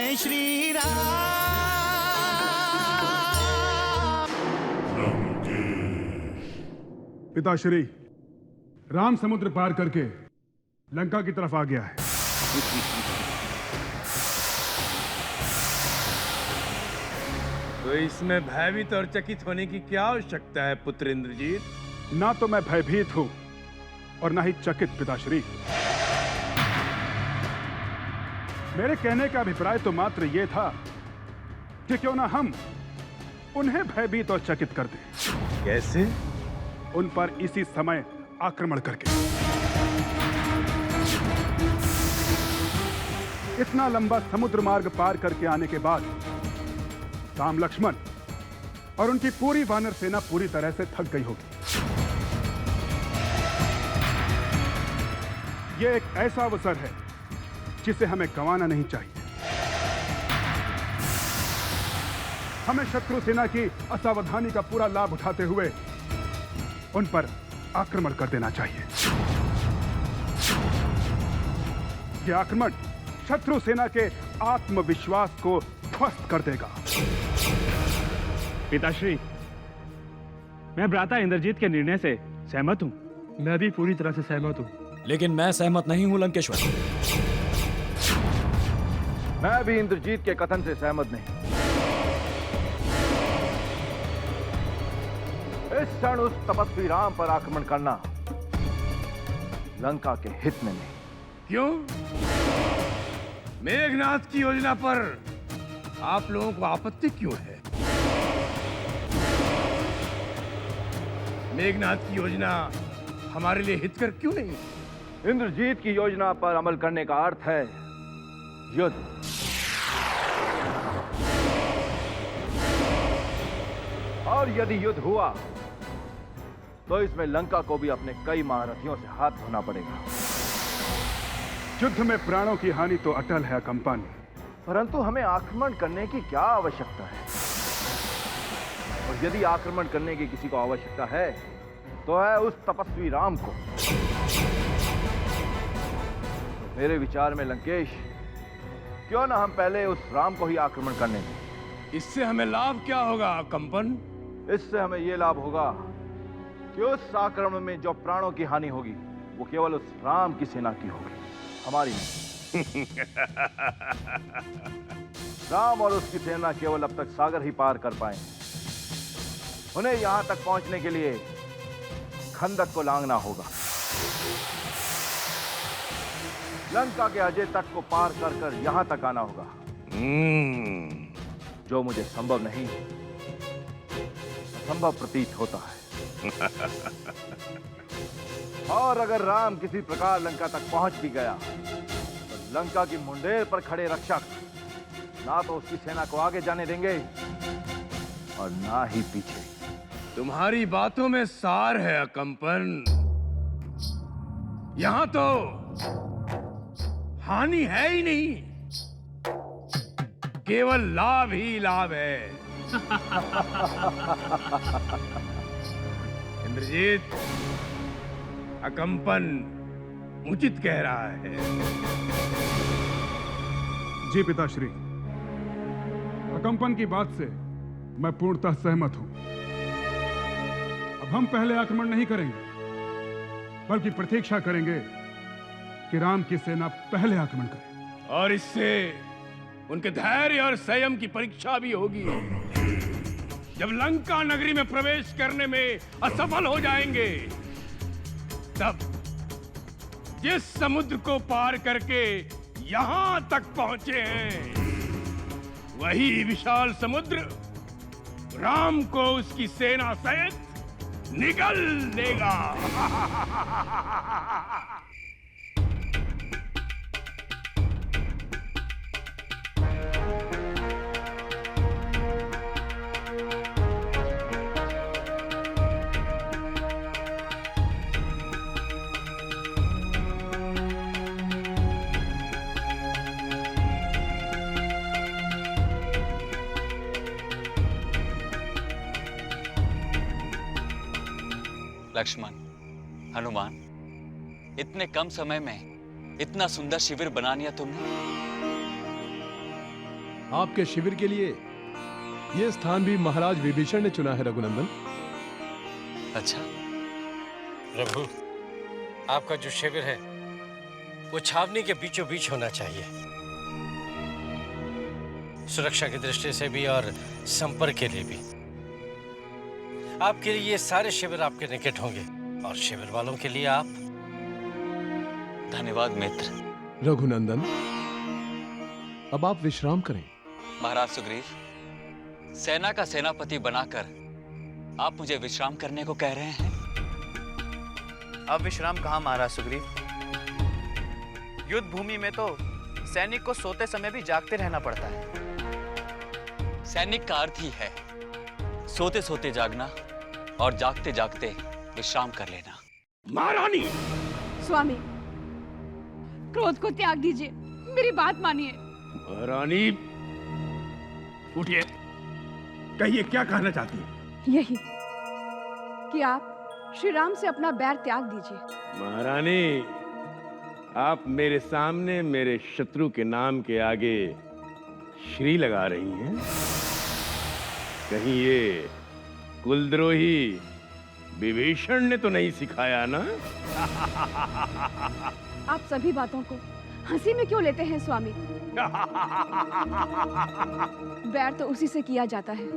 जय श्री राम। पिताश्री, राम समुद्र पार करके लंका की तरफ आ गया है। तो इसमें भयभीत और चकित होने की क्या आवश्यकता है पुत्र इंद्रजीत? ना तो मैं भयभीत हूं और ना ही चकित पिताश्री। मेरे कहने का अभिप्राय तो मात्र यह था कि क्यों ना हम उन्हें भयभीत और चकित कर दें। कैसे? उन पर इसी समय आक्रमण करके। इतना लंबा समुद्र मार्ग पार करके आने के बाद राम लक्ष्मण और उनकी पूरी वानर सेना पूरी तरह से थक गई होगी। यह एक ऐसा अवसर है जिसे हमें गंवाना नहीं चाहिए। हमें शत्रु सेना की असावधानी का पूरा लाभ उठाते हुए उन पर आक्रमण कर देना चाहिए। यह आक्रमण शत्रु सेना के आत्मविश्वास को ध्वस्त कर देगा। पिताश्री, मैं भ्राता इंद्रजीत के निर्णय से सहमत हूं। मैं भी पूरी तरह से सहमत हूं। लेकिन मैं सहमत नहीं हूं लंकेश्वर। मैं भी इंद्रजीत के कथन से सहमत नहीं। इस क्षण उस तपस्वी राम पर आक्रमण करना लंका के हित में नहीं। क्यों? मेघनाथ की योजना पर आप लोगों को आपत्ति क्यों है? मेघनाथ की योजना हमारे लिए हितकर क्यों नहीं? इंद्रजीत की योजना पर अमल करने का अर्थ है युद्ध। और यदि युद्ध हुआ तो इसमें लंका को भी अपने कई महारथियों से हाथ धोना पड़ेगा। युद्ध में प्राणों की हानि तो अटल है कंपन, परंतु हमें आक्रमण करने की क्या आवश्यकता है? और यदि आक्रमण करने की किसी को आवश्यकता है तो है उस तपस्वी राम को। तो मेरे विचार में लंकेश, क्यों ना हम पहले उस राम को ही आक्रमण करने दें। इससे हमें लाभ क्या होगा कंपन? इससे हमें यह लाभ होगा कि उस आक्रमण में जो प्राणों की हानि होगी वो केवल उस राम की सेना की होगी, हमारी नहीं। राम और उसकी सेना केवल अब तक सागर ही पार कर पाए। उन्हें यहां तक पहुंचने के लिए खंदक को लांघना होगा। लंका के अजय तट को पार कर कर यहां तक आना होगा, जो मुझे संभव नहीं, असंभव प्रतीत होता है। और अगर राम किसी प्रकार लंका तक पहुंच भी गया तो लंका की मुंडेर पर खड़े रक्षक ना तो उसकी सेना को आगे जाने देंगे और ना ही पीछे। तुम्हारी बातों में सार है कंपन। यहां तो हानि है ही नहीं, केवल लाभ ही लाभ है। इंद्रजीत, अकंपन उचित कह रहा है। जी पिताश्री, अकंपन की बात से मैं पूर्णतः सहमत हूं। अब हम पहले आक्रमण नहीं करेंगे, बल्कि प्रतीक्षा करेंगे कि राम की सेना पहले आक्रमण करे। और इससे उनके धैर्य और संयम की परीक्षा भी होगी। जब लंका नगरी में प्रवेश करने में असफल हो जाएंगे, तब जिस समुद्र को पार करके यहां तक पहुंचे हैं, वही विशाल समुद्र राम को उसकी सेना सहित निगल देगा। लक्ष्मण, हनुमान, इतने कम समय में इतना सुंदर शिविर बना लिया तुमने। आपके शिविर के लिए यह स्थान भी महाराज विभीषण ने चुना है रघुनंदन। अच्छा, प्रभु, आपका जो शिविर है वो छावनी के बीचों बीच होना चाहिए, सुरक्षा की दृष्टि से भी और संपर्क के लिए भी। आपके लिए ये सारे शिविर आपके निकट होंगे और शिविर वालों के लिए आप। धन्यवाद मित्र। रघुनंदन, अब आप विश्राम करें। महाराज सुग्रीव, सेना का सेनापति बनाकर आप मुझे विश्राम करने को कह रहे हैं? अब विश्राम कहाँ महाराज सुग्रीव, युद्ध भूमि में तो सैनिक को सोते समय भी जागते रहना पड़ता है। सैनिक का अर्थ ही है सोते सोते जागना और जागते जागते विश्राम कर लेना। महारानी! स्वामी, क्रोध को त्याग दीजिए, मेरी बात मानिए। महारानी, उठिए, कहिए क्या कहना चाहती है? यही कि आप श्री राम से अपना बैर त्याग दीजिए। महारानी, आप मेरे सामने मेरे शत्रु के नाम के आगे श्री लगा रही हैं? कहीं ये कुलद्रोही विभीषण ने तो नहीं सिखाया ना? आप सभी बातों को हंसी में क्यों लेते हैं स्वामी? बैर तो उसी से किया जाता है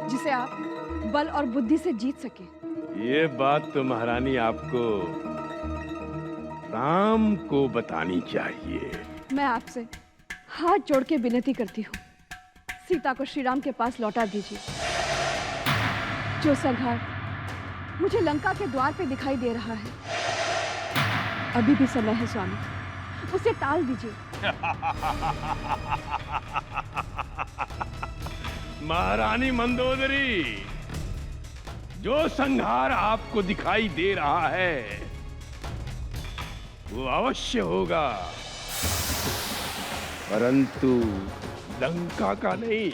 जिसे आप बल और बुद्धि से जीत सके। ये बात तो महारानी आपको राम को बतानी चाहिए। मैं आपसे हाथ जोड़ के विनती करती हूँ, सीता को श्री राम के पास लौटा दीजिए। जो संघार मुझे लंका के द्वार पे दिखाई दे रहा है, अभी भी समय है स्वामी, उसे टाल दीजिए। महारानी मंदोदरी, जो संहार आपको दिखाई दे रहा है वो अवश्य होगा, परंतु लंका का नहीं,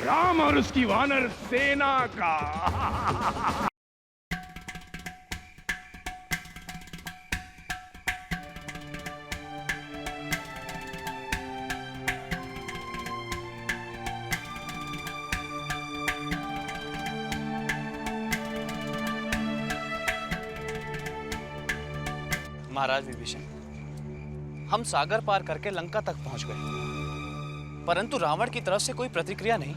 राम और उसकी वानर सेना का। महाराज विभीषण, हम सागर पार करके लंका तक पहुंच गए, परंतु रावण की तरफ से कोई प्रतिक्रिया नहीं।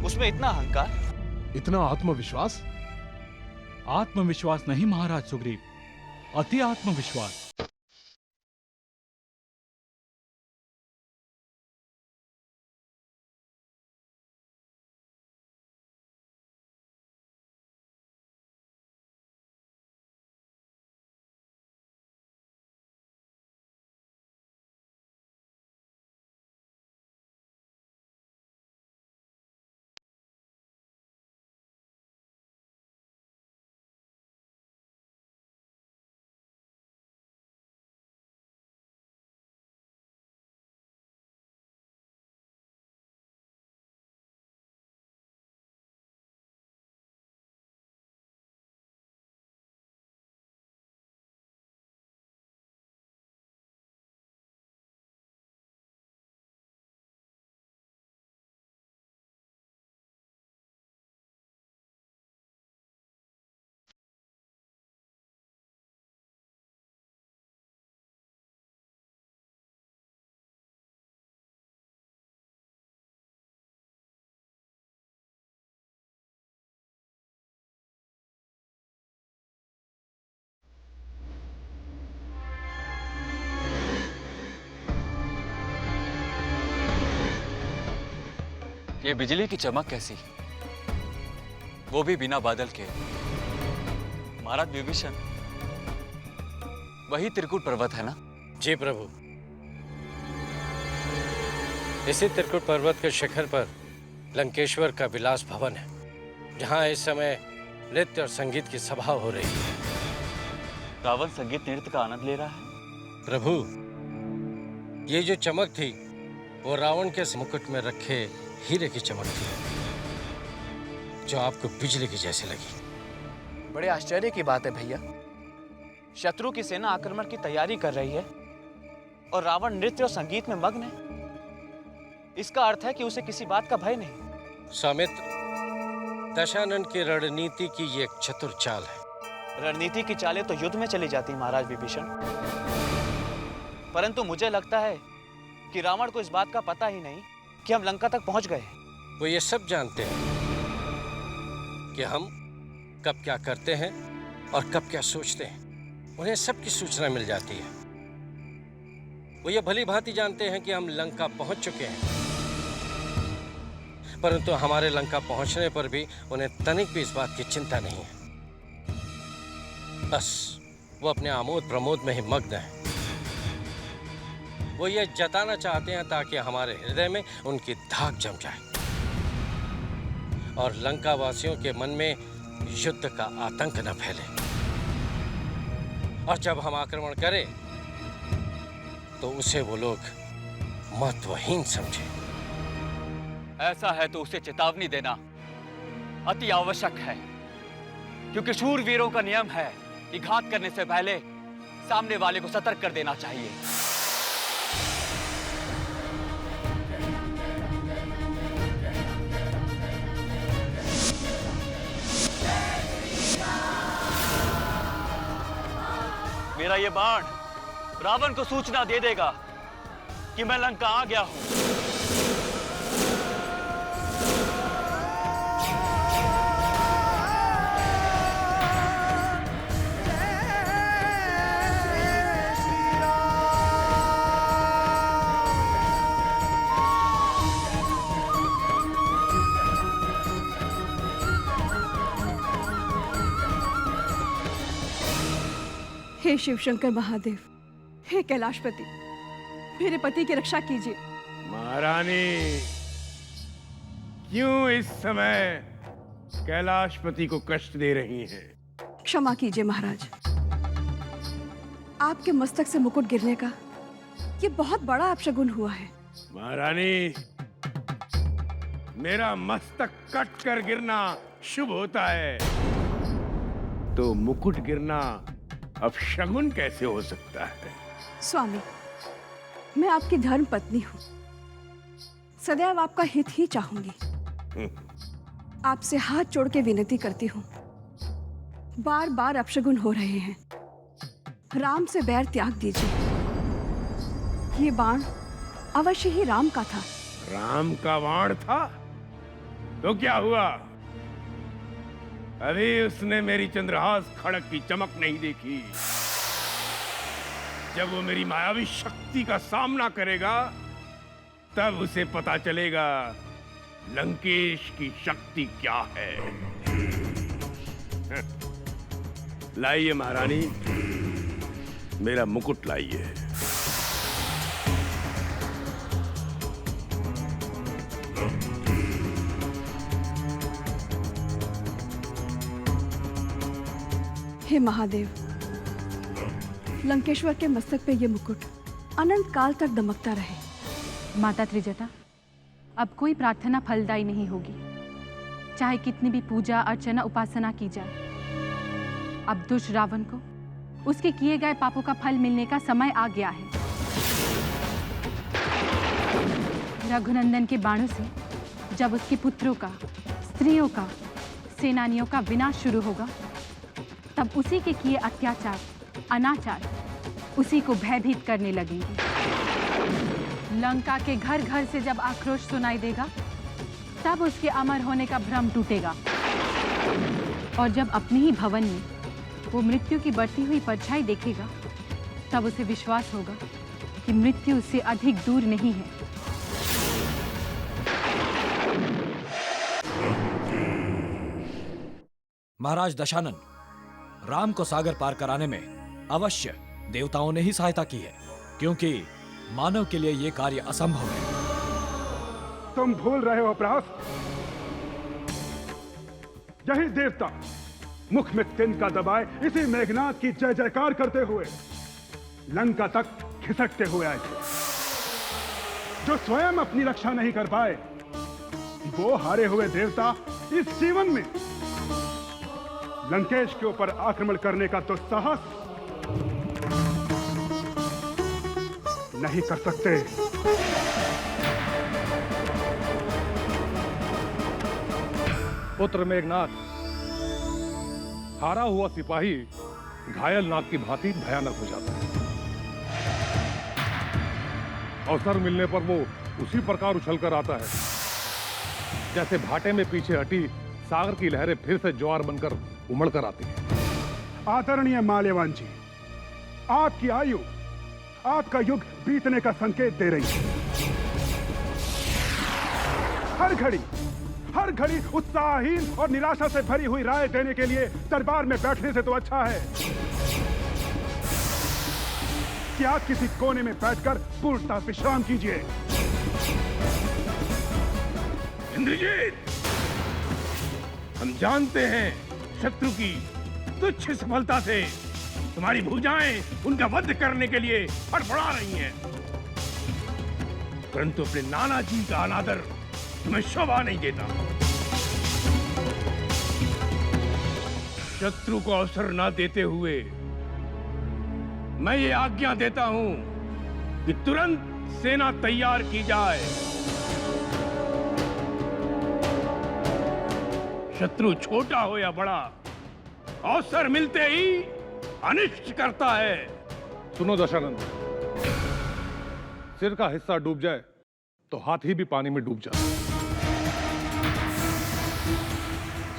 उसमें इतना अहंकार, इतना आत्मविश्वास। आत्मविश्वास नहीं महाराज सुग्रीव, अति आत्मविश्वास। ये बिजली की चमक कैसी, वो भी बिना बादल के। महाराज विभीषण, वही त्रिकुट पर्वत है ना? जी प्रभु, इसी त्रिकुट पर्वत के शिखर पर लंकेश्वर का विलास भवन है, जहां इस समय नृत्य और संगीत की सभा हो रही है। रावण संगीत नृत्य का आनंद ले रहा है? प्रभु, ये जो चमक थी वो रावण के मुकुट में रखे हीरे की चमक थी, जो आपको बिजली की जैसी लगी। बड़े आश्चर्य की बात है भैया, शत्रु की सेना आक्रमण की तैयारी कर रही है और रावण नृत्य और संगीत में मग्न है। इसका अर्थ है कि उसे किसी बात का भय नहीं। सौमित्र, दशानन की रणनीति की ये एक चतुर चाल है। रणनीति की चालें तो युद्ध में चली जाती महाराज विभीषण, परंतु मुझे लगता है कि रावण को इस बात का पता ही नहीं कि हम लंका तक पहुंच गए। वो ये सब जानते हैं कि हम कब क्या करते हैं और कब क्या सोचते हैं। उन्हें सबकी सूचना मिल जाती है। वो ये भली भांति जानते हैं कि हम लंका पहुंच चुके हैं, परंतु हमारे लंका पहुंचने पर भी उन्हें तनिक भी इस बात की चिंता नहीं है। बस वो अपने आमोद प्रमोद में ही मग्न है। वो ये जताना चाहते हैं ताकि हमारे हृदय में उनकी धाक जम जाए और लंका वासियों के मन में युद्ध का आतंक न फैले। और जब हम आक्रमण करें तो उसे वो लोग महत्वहीन समझे। ऐसा है तो उसे चेतावनी देना अति आवश्यक है, क्योंकि शूरवीरों का नियम है कि घात करने से पहले सामने वाले को सतर्क कर देना चाहिए। मेरा ये बाण रावण को सूचना दे देगा कि मैं लंका आ गया हूं। हे शिवशंकर महादेव, हे कैलाशपति, मेरे पति की रक्षा कीजिए। महारानी, क्यों इस समय कैलाशपति को कष्ट दे रही हैं? क्षमा कीजिए महाराज, आपके मस्तक से मुकुट गिरने का ये बहुत बड़ा अपशगुन हुआ है। महारानी, मेरा मस्तक कट कर गिरना शुभ होता है, तो मुकुट गिरना अपशगुन कैसे हो सकता है? स्वामी, मैं आपकी धर्म पत्नी हूँ, सदैव आपका हित ही चाहूंगी। आपसे हाथ जोड़ के विनती करती हूँ, बार बार अपशगुन हो रहे हैं, राम से बैर त्याग दीजिए। ये बाण अवश्य ही राम का था। राम का बाण था तो क्या हुआ? अभी उसने मेरी चंद्रहास खड़ग की चमक नहीं देखी। जब वो मेरी मायावी शक्ति का सामना करेगा तब उसे पता चलेगा लंकेश की शक्ति क्या है। लाइए महारानी, मेरा मुकुट लाइए। हे महादेव, लंकेश्वर के मस्तक पे ये मुकुट अनंत काल तक दमकता रहे। माता त्रिजटा, अब कोई प्रार्थना फलदायी नहीं होगी, चाहे कितनी भी पूजा अर्चना उपासना की जाए। अब दुष्ट रावण को उसके किए गए पापों का फल मिलने का समय आ गया है। रघुनंदन के बाणों से जब उसके पुत्रों का, स्त्रियों का, सेनानियों का विनाश शुरू होगा, तब उसी के किए अत्याचार, अनाचार उसी को भयभीत करने लगेंगे। लंका के घर घर से जब आक्रोश सुनाई देगा, तब उसके अमर होने का भ्रम टूटेगा, और जब अपने ही भवन में वो मृत्यु की बढ़ती हुई परछाई देखेगा, तब उसे विश्वास होगा कि मृत्यु उससे अधिक दूर नहीं है। महाराज दशानन, राम को सागर पार कराने में अवश्य देवताओं ने ही सहायता की है, क्योंकि मानव के लिए यह कार्य असंभव है। तुम भूल रहे हो अपराध। यही देवता मुख में तिनका दबाए इसी मेघनाथ की जय जयकार करते हुए लंका तक खिसकते हुए आए थे। जो स्वयं अपनी रक्षा नहीं कर पाए, वो हारे हुए देवता इस जीवन में लंकेश के ऊपर आक्रमण करने का तो साहस नहीं कर सकते। पुत्र मेघनाथ, हारा हुआ सिपाही घायल नाग की भांति भयानक हो जाता है। अवसर मिलने पर वो उसी प्रकार उछलकर आता है जैसे भाटे में पीछे हटी सागर की लहरें फिर से ज्वार बनकर उमड़कर आती है। आदरणीय माल्यवान जी, आपकी आयु आपका युग बीतने का संकेत दे रही है। हर घड़ी उत्साहहीन और निराशा से भरी हुई राय देने के लिए दरबार में बैठने से तो अच्छा है कि आप किसी कोने में बैठकर पूर्णतः विश्राम कीजिए। इंद्रजीत, हम जानते हैं शत्रु की तुच्छ सफलता से तुम्हारी भुजाएं उनका वध करने के लिए फड़फड़ा रही हैं, परंतु अपने नाना जी का अनादर तुम्हें शोभा नहीं देता। शत्रु को अवसर न देते हुए मैं ये आज्ञा देता हूं कि तुरंत सेना तैयार की जाए। शत्रु छोटा हो या बड़ा, अवसर मिलते ही अनिष्ट करता है। सुनो दशानंद, सिर का हिस्सा डूब जाए तो हाथी भी पानी में डूब जाता है।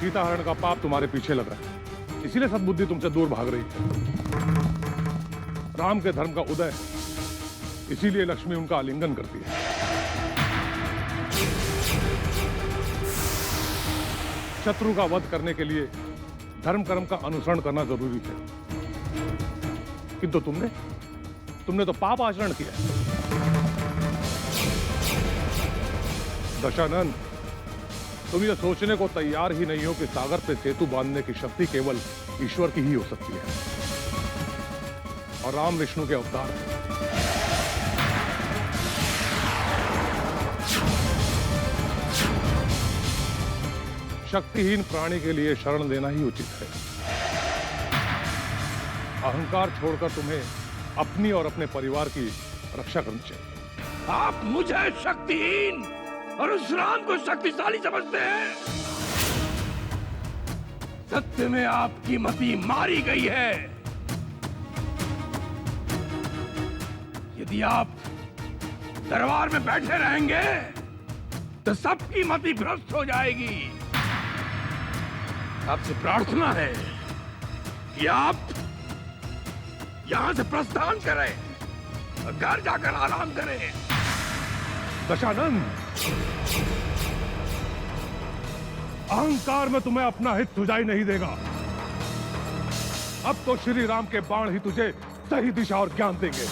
सीताहरण का पाप तुम्हारे पीछे लगा है, इसीलिए सद्बुद्धि तुमसे दूर भाग रही है। राम के धर्म का उदय, इसीलिए लक्ष्मी उनका आलिंगन करती है। शत्रु का वध करने के लिए धर्म कर्म का अनुसरण करना जरूरी है, किंतु तुमने तो पाप आचरण किया। दशानंद, तुम ये सोचने को तैयार ही नहीं हो कि सागर पे सेतु बांधने की शक्ति केवल ईश्वर की ही हो सकती है, और राम विष्णु के अवतार हैं। शक्तिहीन प्राणी के लिए शरण लेना ही उचित है। अहंकार छोड़कर तुम्हें अपनी और अपने परिवार की रक्षा करनी चाहिए। आप मुझे शक्तिहीन और उस राम को शक्तिशाली समझते हैं। सत्य में आपकी मति मारी गई है। यदि आप दरबार में बैठे रहेंगे तो सबकी मति भ्रष्ट हो जाएगी। आपसे प्रार्थना है कि आप यहां से प्रस्थान करें और घर जाकर आराम करें। दशानंद, अहंकार में तुम्हें अपना हित सुझाई नहीं देगा। अब तो श्री राम के बाण ही तुझे सही दिशा और ज्ञान देंगे।